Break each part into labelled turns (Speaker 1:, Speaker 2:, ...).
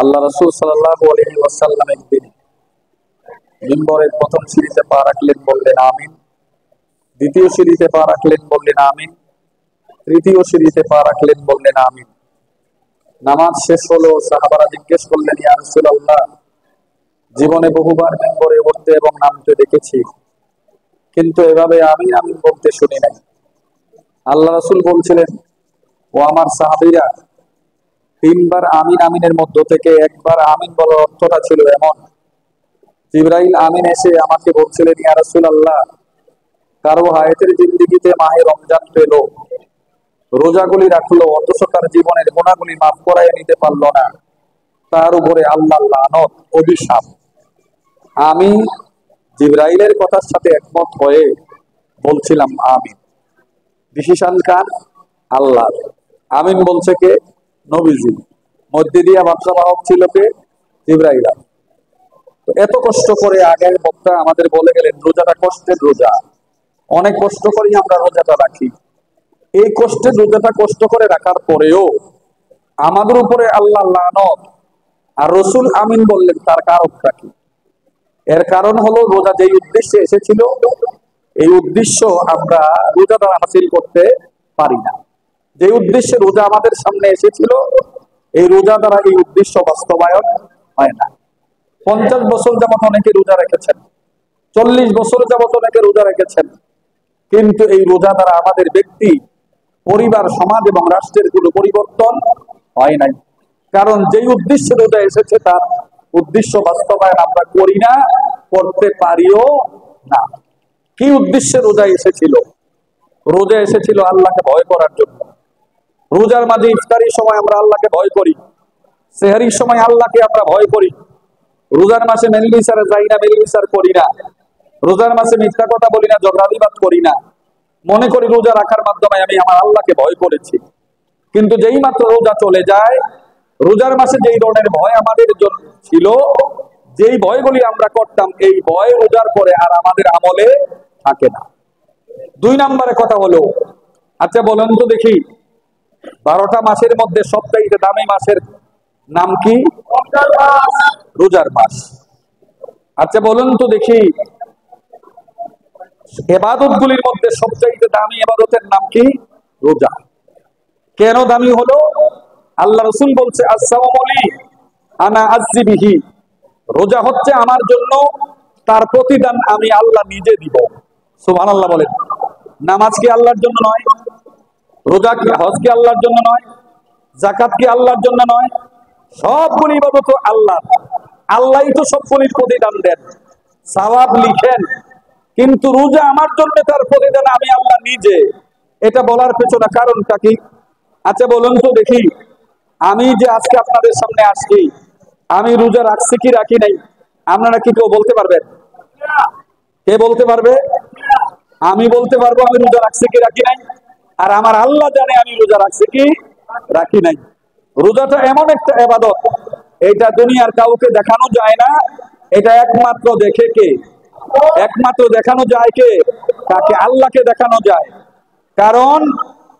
Speaker 1: আল্লাহ রাসূল সাল্লাল্লাহু আলাইহি ওয়াসাল্লাম একদিন মিম্বরের প্রথম সিঁড়িতে পা রাখলেন, বললেন আমিন। দ্বিতীয় সিঁড়িতে পা রাখলেন, বললেন আমিন। তৃতীয় সিঁড়িতে পা রাখলেন, বললেন আমিন। নামাজ শেষ হলো। সাহাবারা জিজ্ঞেস করলেন, ইয়া রাসূলুল্লাহ, জীবনে বহুবার মিম্বরে উঠতে এবং নামতে দেখেছি, কিন্তু এভাবে আমিন আমিন বলতে শুনি নাই। আল্লাহ রাসূল বলছিলেন, ও আমার সাহাবীরা, তিনবার আমিন আমিনের মধ্য থেকে একবার আমিন বলার অর্থটা ছিল এমন, জিবরাইল আমিন এসে আমাকে বলছিলেন, ইয়া রাসূলুল্লাহ, কারো হায়াতের জিন্দেগিতে মাহে রমজান পেল, রোজাগুলি রাখলো, অথচ তার জীবনের গুনাহগুলি মাফ করায় নিতে পারলো না, তার উপরে আল্লাহর লানত, অভিশাপ। আমি জিবরাইলের কথার সাথে একমত হয়ে বলছিলাম আমিন। ডিসিশন কার? আল্লাহ। আমিন বলছে কে? নবীজি। মধ্যে দিয়া বার্তাবাহক ছিল কে? জিবরাইল। তো এত কষ্ট করে আগের বক্তা আমাদের বলে গেলেন, রোজাটা কষ্টের রোজা, অনেক কষ্ট করেই আমরা রোজাটা রাখি। এই কষ্টের রোজাটা কষ্ট করে রাখার পরেও আমাদের উপরে আল্লাহ লানত আর রসুল আমিন বললেন, তার কারণটা কি? এর কারণ হলো, রোজা যেই উদ্দেশ্যে এসেছিল এই উদ্দেশ্য আমরা রোজা দ্বারা হাসিল করতে পারি না। যে উদ্দেশ্যে রোজা আমাদের সামনে এসেছিল এই রোজা দ্বারা এই উদ্দেশ্য বাস্তবায়ন হয় না। 50 বছর যাবত অনেকে রোজা রেখেছেন, 40 বছর যাবত অনেকে রোজা রেখেছেন, কিন্তু এই রোজা দ্বারা আমাদের ব্যক্তি, পরিবার, সমাজ এবং রাষ্ট্রের কোনো পরিবর্তন হয় নাই। কারণ যেই উদ্দেশ্যে রোজা এসেছে তার উদ্দেশ্য বাস্তবায়ন আমরা করি না, করতে পারিও না। কি উদ্দেশ্যে রোজা এসেছিল? রোজা এসেছিল আল্লাহকে ভয় করার জন্য। রোজার মাঝে ইফতারির সময় আমরা আল্লাহকে ভয় করি, সেহরির সময় আল্লাহকে আমরা ভয় করি। রোজার মাসে মেলবিচারে যাই না, মেলবিচার করি না। রোজার মাসে মিথ্যা কথা বলি না, ঝগড়াবিবাদ করি না। মনে করি রোজা রাখার মাধ্যমে আমি আমার আল্লাহকে ভয় করেছি। কিন্তু যেই মাত্র রোজা চলে যায়, রোজার মাসে যেই ধরনের ভয় আমাদের জন্য ছিল, যেই ভয়গুলি আমরা করতাম, এই ভয় রোজার পরে আর আমাদের আমলে থাকে না। 2 নম্বরে কথা হলো, আচ্ছা বলেন তো দেখি, 12টা মাসের মধ্যে সবচাইতে দামি মাসের নাম কি? রোজার মাস। আচ্ছা বলুন তো দেখি, ইবাদত গুলির মধ্যে সবচাইতে দামি ইবাদতের নাম কি? রোজা। কেন দামি হলো? আল্লাহ রাসূল বলছে, as-সাওমু লি আনা আজজি বিহি, রোজা হচ্ছে আমার জন্য, তার প্রতিদান আমি আল্লাহ নিজে দিব। সুবহানাল্লাহ বলেন। নামাজ কি আল্লাহর জন্য নয়? রোজা কি, হজ কি আল্লাহর জন্য নয়? যাকাত কি আল্লাহর জন্য নয়? সবগুলি ইবাদত আল্লাহ, আল্লাহই তো সবগুলির প্রতিদান দেন, সওয়াব লিখেন। কিন্তু রোজা আমার জন্য, তার প্রতিদান আমি আল্লাহ নিজে। এটা বলার পেছনে কারণটা কি? আচ্ছা বলুন তো দেখি, আমি যে আজকে আপনাদের সামনে আসছি, আমি রোজা রাখছি কি রাখি নাই, আপনারা কি কেউ বলতে পারবেন? কে বলতে পারবে? আমি বলতে পারবো আমি রোজা রাখছি কি রাখি নাই, আর আমার আল্লাহ জানে আমি রোজা রাখছি কি রাখি নাই। রোজাটা এমন একটা ইবাদত, এটা দুনিয়ার কাউকে দেখানো যায় না, এটা একমাত্র দেখে কে? একমাত্র দেখানো যায় কে? তাকে আল্লাহকে দেখানো যায়। কারণ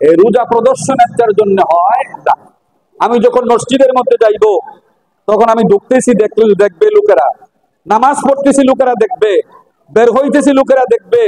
Speaker 1: এই রোজা প্রদর্শনের জন্য হয় না। আমি যখন মসজিদের মধ্যে যাইব, তখন আমি ঢুকতেছি, দেখবে লোকেরা, নামাজ পড়তেছি লোকেরা দেখবে, বের হইতেছি লোকেরা দেখবে,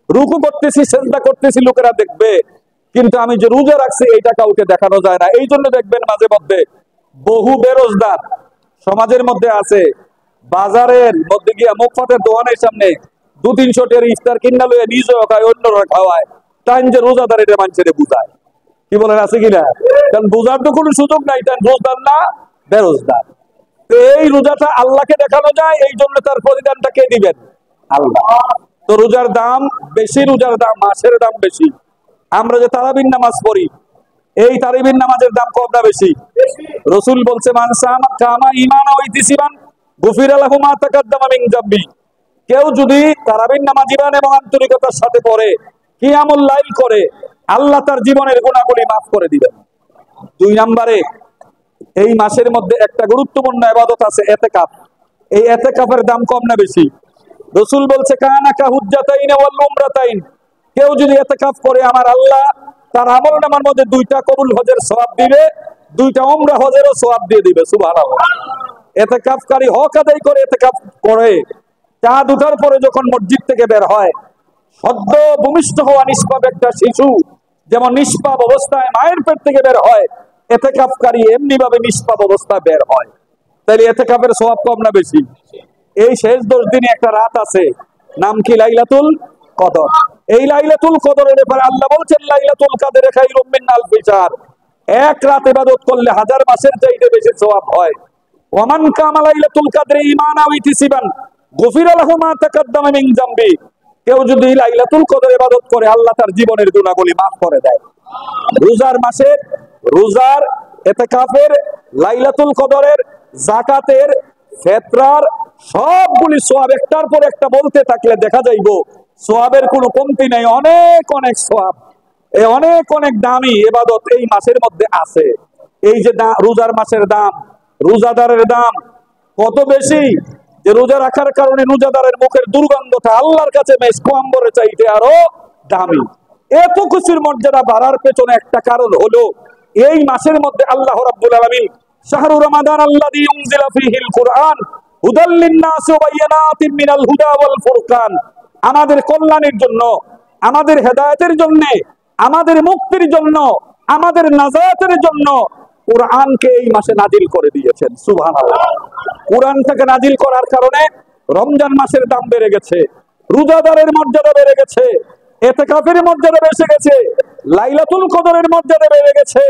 Speaker 1: রুকু করতেছি, সিজদা করতেছি লোকেরা দেখবে, কিন্তু আমি যে রোজা রাখছি এটা কাউকে দেখানো যায় না। এই জন্য দেখবেন মাঝে মধ্যে বহু বেরোজগার সমাজের মধ্যে আছে, বাজারের মধ্যে গিয়া মুখপাতের দোকানের সামনে 200-300 টাকার ইফতার কিনা লইয়া নিজেও খায়, অন্যরা খাওয়ায়, তাই যে রোজাদার এটা মানুষের বুঝায়। কি বলেন, আছে কিনা? কারণ বুঝার তো কোনো সুযোগ নাই, তাই রোজদার না বেরোজগার। এই রোজাটা আল্লাহকে দেখানো যায়, এই জন্য তার প্রতিদানটা কে দিবেন? আল্লাহ। তো রোজার দাম বেশি, রোজার দাম, মাসের দাম বেশি। আমরা যে তারাবির নামাজ পড়ি, এই তারাবির নামাজের দাম কম না বেশি? রাসূল বলছে, মান কামা ঈমানান ওয়া ইহতিসাবান গুফিরা লাহু মা তাকাদ্দামা মিন যামবি। কেউ যদি তারাবির নামাজ ঈমান এবং আন্তরিকতার সাথে পড়ে, কিয়ামুল লাইল করে, আল্লাহ তার জীবনের গুনাহগুলি মাফ করে দিবেন। 2 নম্বরে, এই মাসের মধ্যে একটা গুরুত্বপূর্ণ ইবাদত আছে, ইতিকাফ। এই ইতিকাফের দাম কম না বেশি? রাসূল বলছে, কানা কা হুজ্জাতাইন ওয়াল উমরাতাইন, কেউ যদি ইতিকাফ করে আমার আল্লাহ তার আমলনামার মধ্যে 2টা কবুল হজের সওয়াব দিবে, দুইটা উমরা হজেরও সওয়াব দিয়ে দিবে। সুবহানাল্লাহ। ইতিকাফকারী হক আদায় করে ইতিকাফ করে চাঁদ উঠার পরে যখন মসজিদ থেকে বের হয়, সদ্য ভূমিষ্ঠ হওয়া নিষ্পাপ একটা শিশু যেমন নিষ্পাপ অবস্থায় মায়ের পেট থেকে বের হয়, ইতিকাফকারী এমনি ভাবে নিষ্পাপ অবস্থায় বের হয়। তাহলে ইতিকাফের সওয়াব কম না বেশি? এই শেষ 10 দিনে একটা রাত আছে, নাম কি? লাইলাতুল কদর। এই লাইলাতুল কদরের ব্যাপারে আল্লাহ বলছেন, লাইলাতুল কদর খায়রুম মিন আলফি শাহর। এক রাত ইবাদত করলে 1000 মাসের চাইতে বেশি সওয়াব হয়। ওয়ামান কামা লাইলাতুল কদরে ঈমানা ওয়া ইহতিসাবান গুফিরা লাহু মা তাকাদ্দামা মিন যামবি। কেউ যদি লাইলাতুল কদর ইবাদত করে, আল্লাহ তার জীবনের গুনাহগুলি মাফ করে দেয়। রোজার মাসের, রোজার, ইতিকাফের, লাইলাতুল কদরের, যাকাতের, ফিতরার সবগুলি সওয়াব একটার পর একটা বলতে থাকলে দেখা যাইব সওয়াবের কোনো কমতি নাই। অনেক অনেক সওয়াব, এই অনেক অনেক দামি ইবাদত এই মাসের মধ্যে আছে। এই যে রোজার মাসের দাম, রোজাদারের দাম কত বেশি, যে রোজা রাখার কারণে রোজাদারের মুখের দুর্গন্ধটা আল্লাহর কাছে মেশকো আম্বরের চাইতে আরো দামি। এত কিছুর মর্যাদা বাড়ার পেছনে একটা কারণ হলো এই মাসের মধ্যে আল্লাহ রাব্বুল আলামিন শাহরু রমাদান আল্লাযী উনজিলা ফীহিল কুরআন হুদাল লিন-নাসি ওয়া বায়িনাতিন মিনাল হুদা ওয়াল ফুরকান, আমাদের কল্যাণের জন্য, আমাদের হেদায়েতের জন্য, আমাদের মুক্তির জন্য, আমাদের নাজাতের জন্য কুরআনকে এই মাসে নাজিল করে দিয়েছেন। সুবহানাল্লাহ। কুরআনটাকে নাজিল করার কারণে রমজান মাসের দাম বেড়ে গেছে, রোজাদারের মর্যাদা বেড়ে গেছে, ইতিকাফের মর্যাদা বেড়ে গেছে, লাইলাতুল কদরের মর্যাদা বেড়ে গেছে,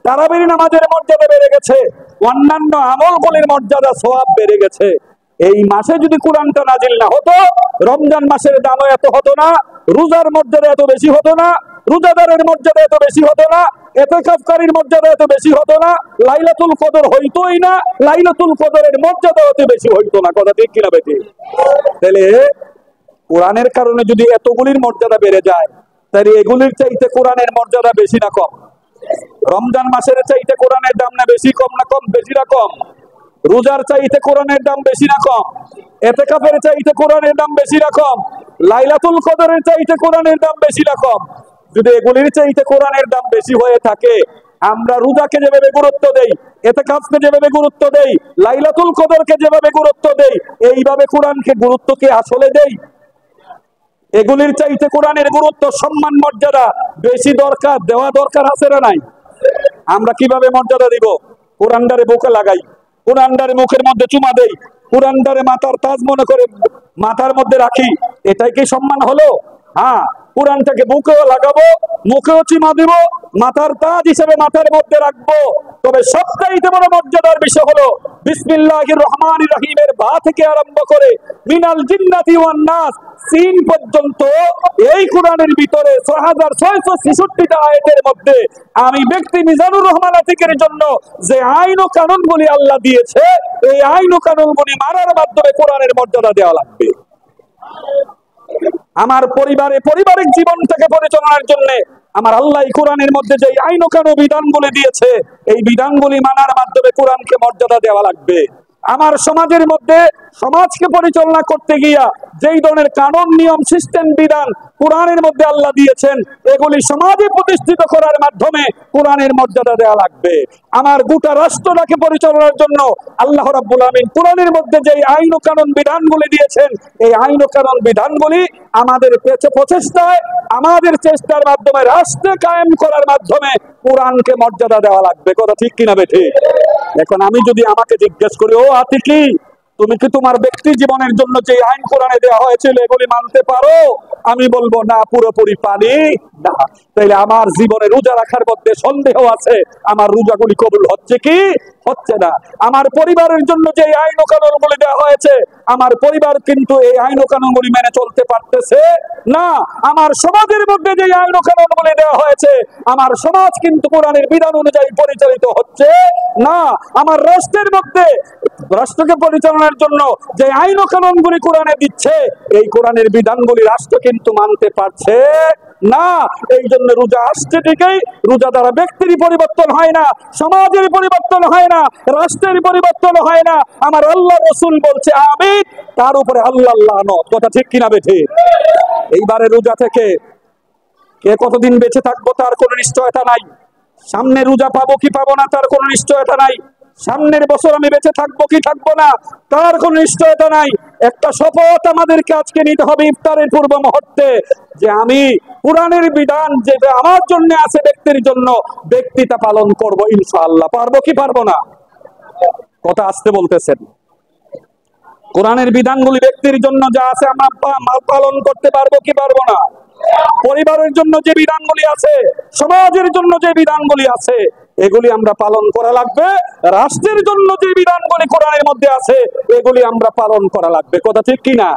Speaker 1: তারাবির নামাজের মর্যাদা বেড়ে গেছে, অন্যান্য আমলগুলির মর্যাদা সওয়াব বেড়ে গেছে। এই মাসে যদি কোরআনটা নাজিল না হতো, রমজান মাসের দামও এত হতো না, রোজার মর্যাদা এত বেশি হতো না, রোজাদারের মর্যাদা এত বেশি হতো না, ইতিকাফকারীর মর্যাদা এত বেশি হতো না, লাইলাতুল কদর হইতোই না, লাইলাতুল কদরের মর্যাদা এত বেশি হইতো না। কথা ঠিক কিনা বেটি? তাহলে কোরআনের কারণে যদি এতগুলির মর্যাদা বেড়ে যায়, তাহলে এগুলির চাইতে কোরআনের মর্যাদা বেশি না কম? রমজান মাসের চাইতে কোরআনের দাম না বেশি, কম না কম? বেশি না কম? রোজার চাইতে কোরআনের দাম বেশি না কম? ইতিকাফের চাইতে কোরআনের দাম বেশি না কম? লাইলাতুল কদরের চাইতে কোরআনের দাম বেশি না কম? যদি এগুলির চাইতে কোরআনের দাম বেশি হয়ে থাকে, আমরা রোজাকে যেভাবে গুরুত্ব দেই, ইতিকাফকে যেভাবে গুরুত্ব দেই, লাইলাতুল কদরকে যেভাবে গুরুত্ব দেই, এইভাবে কোরআনকে গুরুত্ব কি আসলে দেই? এগুলির চাইতে কোরআনের গুরুত্ব, সম্মান, মর্যাদা বেশি দরকার, দেওয়া দরকার আছে না নাই? আমরা কিভাবে মর্যাদা দিব? কোরআনটারে বুকে লাগাই, কোরআনটারে মুখের মধ্যে চুমা দেই, কোরআনটারে মাথার তাজ মনে করে মাথার মধ্যে রাখি, এটাই কি সম্মান হলো? হ্যাঁ, কোরআনটাকে বুকেও লাগাবো, মুখেও চুমা দিব, মাথার তাজ হিসেবে মাথার মধ্যে রাখবো। তবে সবচাইতে বড় মর্যাদার বিষয় হলো বিসমিল্লাহির রহমানির রহিমের বা থেকে আরম্ভ করে মিনাল জিন্নাতি ওয়ান নাস সিন পর্যন্ত এই কোরআনের ভিতরে 6666টা আয়াতের মধ্যে আমি ব্যক্তি মিজানুর রহমান আতিকের জন্য যে আইন ও কানুনগুলি আল্লাহ দিয়েছে, এই আইন ও কানুনগুলি মানার মাধ্যমে কোরআনের মর্যাদা দেওয়া লাগবে। আমার পারিবারিক জীবনটাকে পরিচালনার জন্য আমার আল্লাহ কোরআনের মধ্যে যে আইন ও কানুন বিধানগুলি দিয়েছে, এই বিধানগুলি মানার মাধ্যমে কোরআনকে মর্যাদা দেওয়া লাগবে। আমার সমাজের মধ্যে সমাজকে পরিচালনা করতে গিয়া যেই ধরনের কানুন, নিয়ম, সিস্টেম, বিধান কোরআনের মধ্যে আল্লাহ দিয়েছেন, এগুলি সমাজে প্রতিষ্ঠিত করার মাধ্যমে কোরআনের মর্যাদা দেওয়া লাগবে। আমার গোটা রাষ্ট্রটাকে পরিচালনার জন্য আল্লাহ রাব্বুল আমিন কোরআনের মধ্যে যে আইন ও কানুন বিধানগুলি দিয়েছেন, এই আইন ও কানুন বিধানগুলি আমাদের প্রচেষ্টায়, আমাদের চেষ্টার মাধ্যমে রাষ্ট্র কায়েম করার মাধ্যমে কোরআনকে মর্যাদা দেওয়া লাগবে। কথা ঠিক কিনা বেঠি? এখন আমি যদি আমাকে জিজ্ঞেস করি, ও আতিকি, তুমি কি তোমার ব্যক্তি জীবনের জন্য যে আইন কোরআনে দেওয়া হয়েছিল এগুলি মানতে পারো? আমি বলবো না, পুরোপুরি পারি না। তাইলে আমার জীবনে রোজা রাখার মধ্যে সন্দেহ আছে, আমার রোজাগুলি কবুল হচ্ছে কি হচ্ছে না। আমার পরিবারের জন্য যে আইন ও কানুনগুলি দেওয়া হয়েছে, আমার পরিবার কিন্তু এই আইন ও কানুনগুলি মেনে চলতে পারতেছে না। আমার সমাজের মধ্যে যে আইন ও কানুনগুলি দেওয়া হয়েছে, আমার সমাজ কিন্তু কোরআনের বিধান অনুযায়ী পরিচালিত হচ্ছে না। আমার রাষ্ট্রের মধ্যে রাষ্ট্রকে পরিচালনার জন্য যে আইন ও কানুনগুলি কোরআনে দিচ্ছে, এই কোরআনের বিধানগুলি রাষ্ট্র কিন্তু মানতে পারছে না। এই জন্য রোজা আসছে ঠিকই, রোজা দ্বারা ব্যক্তির পরিবর্তন হয় না, সমাজের পরিবর্তন হয় না, রাষ্ট্রের পরিবর্তন হয় না। আমার আল্লাহ রাসূল বলছে আমিন, তার উপরে আল্লাহ লানত। কথা ঠিক কিনা বেঠি? এইবারে রোজা থেকে কে কতদিন বেঁচে থাকবো তার কোনো নিশ্চয়তা নাই। সামনে রোজা পাবো কি পাবো না তার কোনো নিশ্চয়তা নাই। সামনের বছর আমি বেঁচে থাকবো কি থাকবো না তার কোনো নিশ্চয়তা নাই। একটা শপথ আমাদেরকে আজকে নিতে হবে ইফতারের পূর্ব মুহূর্তে, যে আমি কোরআনের বিধান যেটা আমার জন্য আছে ব্যক্তির জন্য, ব্যক্তিটা পালন করব ইনশাআল্লাহ। পারবো কি পারবো না? কথা আসতে বলতেছেন। কোরআনের বিধানগুলি ব্যক্তির জন্য যা আছে আমরা পালন করতে পারবো কি পারবো না? পরিবারের জন্য যে বিধানগুলি আছে, সমাজের জন্য যে বিধানগুলি আছে, এগুলি আমরা পালন করা লাগবে। রাষ্ট্রের জন্য যে বিধানগুলি কোরআনের মধ্যে আছে, এগুলি আমরা পালন করা লাগবে। কথা ঠিক কিনা?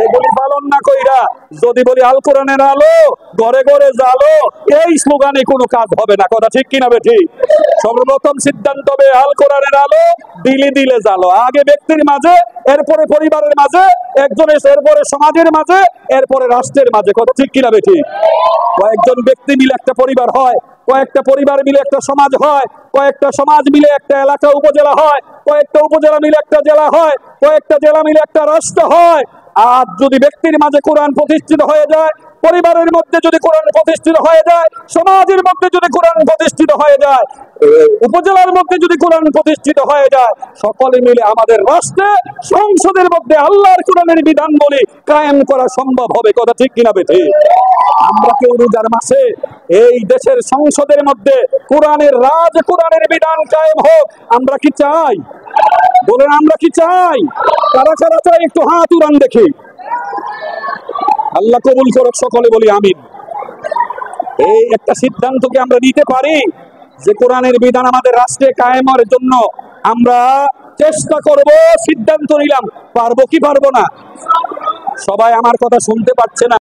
Speaker 1: এগুলি পালন না কইরা যদি বলি আল কোরআনের আলো ঘরে ঘরে জ্বালো, এই স্লোগানে কোনো কাজ হবে না। কথা ঠিক কিনা বেঠি? সর্বপ্রথম সিদ্ধান্ত হবে আল কোরআনের আলো দিলে দিলে জ্বালো। আগে ব্যক্তির মাঝে, এরপরে পরিবারের মাঝে, একজনের, এরপরে সমাজের মাঝে, এরপরে রাষ্ট্রের মাঝে। কথা ঠিক কিনা বেঠি? কয়েকজন ব্যক্তি মিলে একটা পরিবার হয়, কয়েকটা পরিবার মিলে একটা সমাজ হয়, কয়েকটা সমাজ মিলে একটা এলাকা উপজেলা হয়, কয়েকটা উপজেলা মিলে একটা জেলা হয়, কয়েকটা জেলা মিলে একটা রাষ্ট্র হয়। আর যদি ব্যক্তির মাঝে কোরআন প্রতিষ্ঠিত হয়ে যায়, পরিবারের মধ্যে যদি কোরআন প্রতিষ্ঠিত হয়ে যায়, সমাজের মধ্যে যদি কোরআন প্রতিষ্ঠিত হয়ে যায়, উপজেলার মধ্যে যদি কোরআন প্রতিষ্ঠিত হয়ে যায়, সকলে মিলে আমাদের রাষ্ট্রে সংসদের মধ্যে আল্লাহর কোরআনের বিধানগুলি কায়েম করা সম্ভব হবে। কথা ঠিক কিনা বেঠি? আমরা কেউ রোজার মাসে এই দেশের সংসদের মধ্যে কোরআনের রাজ, কোরআনের বিধান কায়েম হোক, আমরা কি চাই? বলেন আমরা কি চাই? কারা কারা চাই একটু হাত উড়ান দেখি। আল্লাহ কবুল করুক, সকলে বলি আমিন। এই একটা সিদ্ধান্তকে আমরা নিতে পারি যে কোরআনের বিধান আমাদের রাষ্ট্রে কায়েমের জন্য আমরা চেষ্টা করব। সিদ্ধান্ত নিলাম। পারবো কি পারবো না? সবাই আমার কথা শুনতে পাচ্ছে না।